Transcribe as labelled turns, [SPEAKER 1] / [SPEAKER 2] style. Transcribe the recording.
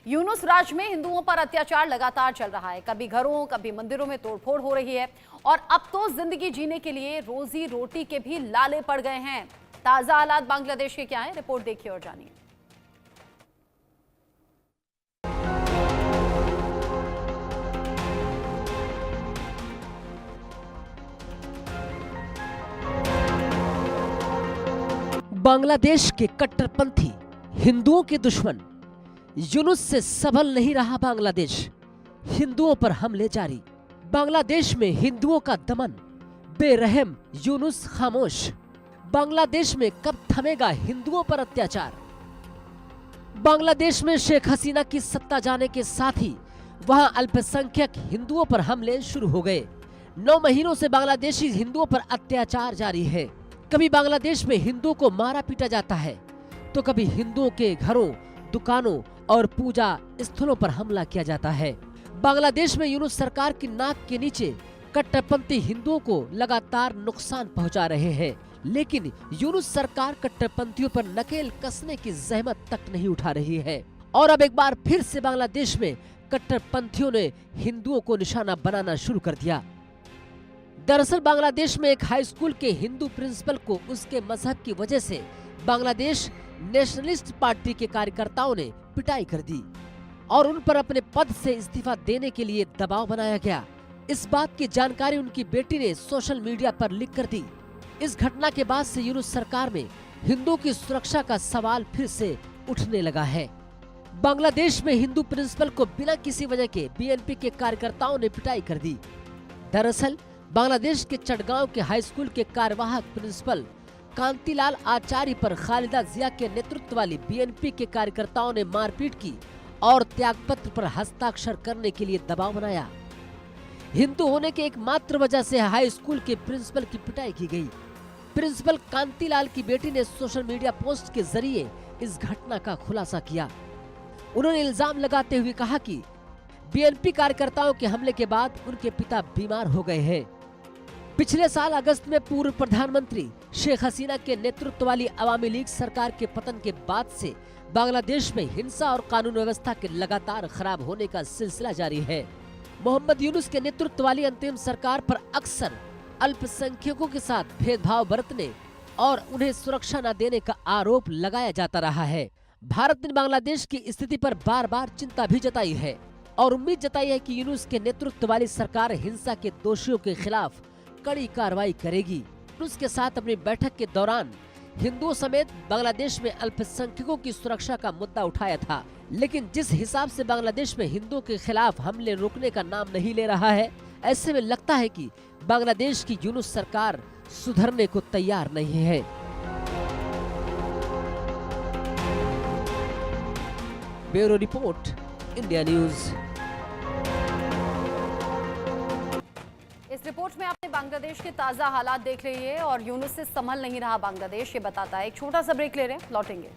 [SPEAKER 1] यूनुस राज में हिंदुओं पर अत्याचार लगातार चल रहा है। कभी घरों कभी मंदिरों में तोड़फोड़ हो रही है और अब तो जिंदगी जीने के लिए रोजी रोटी के भी लाले पड़ गए हैं। ताजा हालात बांग्लादेश के क्या है, रिपोर्ट देखिए और जानिए।
[SPEAKER 2] बांग्लादेश के कट्टरपंथी हिंदुओं के दुश्मन यूनुस से संभल नहीं रहा बांग्लादेश। हिंदुओं पर हमले जारी। बांग्लादेश में हिंदुओं का दमन, बेरहम यूनुस खामोश। बांग्लादेश में कब थमेगा हिंदुओं पर अत्याचार? बांग्लादेश में शेख हसीना की सत्ता जाने के साथ ही वहां अल्पसंख्यक हिंदुओं पर हमले शुरू हो गए। 9 महीनों से बांग्लादेशी हिंदुओं पर अत्याचार जारी है। कभी बांग्लादेश में हिंदुओं को मारा पीटा जाता है तो कभी हिंदुओं के घरों, दुकानों और पूजा स्थलों पर हमला किया जाता है। बांग्लादेश में यूनुस सरकार की नाक के नीचे कट्टरपंथी हिंदुओं को लगातार नुकसान पहुंचा रहे हैं, लेकिन यूनुस सरकार कट्टरपंथियों पर नकेल कसने की जहमत तक नहीं उठा रही है। और अब एक बार फिर से बांग्लादेश में कट्टरपंथियों ने हिंदुओं को निशाना बनाना शुरू कर दिया। दरअसल बांग्लादेश में एक हाई स्कूल के हिंदू प्रिंसिपल को उसके मजहब की वजह से बांग्लादेश नेशनलिस्ट पार्टी के कार्यकर्ताओं ने पिटाई कर दी और उन पर अपने पद से इस्तीफा देने के लिए दबाव बनाया गया। इस बात की जानकारी उनकी बेटी ने सोशल मीडिया पर लिख कर दी। इस घटना के बाद से यूनुस सरकार में हिंदुओं की सुरक्षा का सवाल फिर से उठने लगा है। बांग्लादेश में हिंदू प्रिंसिपल को बिना किसी वजह के बीएनपी के कार्यकर्ताओं ने पिटाई कर दी। दरअसल बांग्लादेश के चटगांव के हाई स्कूल के कार्यवाहक प्रिंसिपल कांतिलाल आचार्य पर खालिदा जिया के नेतृत्व वाली बीएनपी के कार्यकर्ताओं ने मारपीट की और त्यागपत्र पर हस्ताक्षर करने के लिए दबाव बनाया। हिंदू होने के एकमात्र वजह से हाई स्कूल के प्रिंसिपल की पिटाई की गई। प्रिंसिपल कांतिलाल की बेटी ने सोशल मीडिया पोस्ट के जरिए इस घटना का खुलासा किया। उन्होंने इल्जाम लगाते हुए कहा कि बीएनपी कार्यकर्ताओं के हमले के बाद उनके पिता बीमार हो गए हैं। पिछले साल अगस्त में पूर्व प्रधानमंत्री शेख हसीना के नेतृत्व वाली अवामी लीग सरकार के पतन के बाद से बांग्लादेश में हिंसा और कानून व्यवस्था के लगातार खराब होने का सिलसिला जारी है। मोहम्मद यूनुस के नेतृत्व वाली अंतरिम सरकार पर अक्सर अल्पसंख्यकों के साथ भेदभाव बरतने और उन्हें सुरक्षा न देने का आरोप लगाया जाता रहा है। भारत ने बांग्लादेश की स्थिति पर बार बार चिंता भी जताई है और उम्मीद जताई है कि यूनुस के नेतृत्व वाली सरकार हिंसा के दोषियों के खिलाफ कड़ी कार्रवाई करेगी। यूनुस के साथ अपनी बैठक के दौरान हिंदुओं समेत बांग्लादेश में अल्पसंख्यकों की सुरक्षा का मुद्दा उठाया था, लेकिन जिस हिसाब से बांग्लादेश में हिंदुओं के खिलाफ हमले रोकने का नाम नहीं ले रहा है, ऐसे में लगता है कि बांग्लादेश की यूनुस सरकार सुधरने को तैयार नहीं है। Bureau report, India news.
[SPEAKER 1] इस रिपोर्ट में आपने बांग्लादेश के ताजा हालात देख लिए और यूनुस से संभल नहीं रहा बांग्लादेश, ये बताता है। एक छोटा सा ब्रेक ले रहे हैं, लौटेंगे।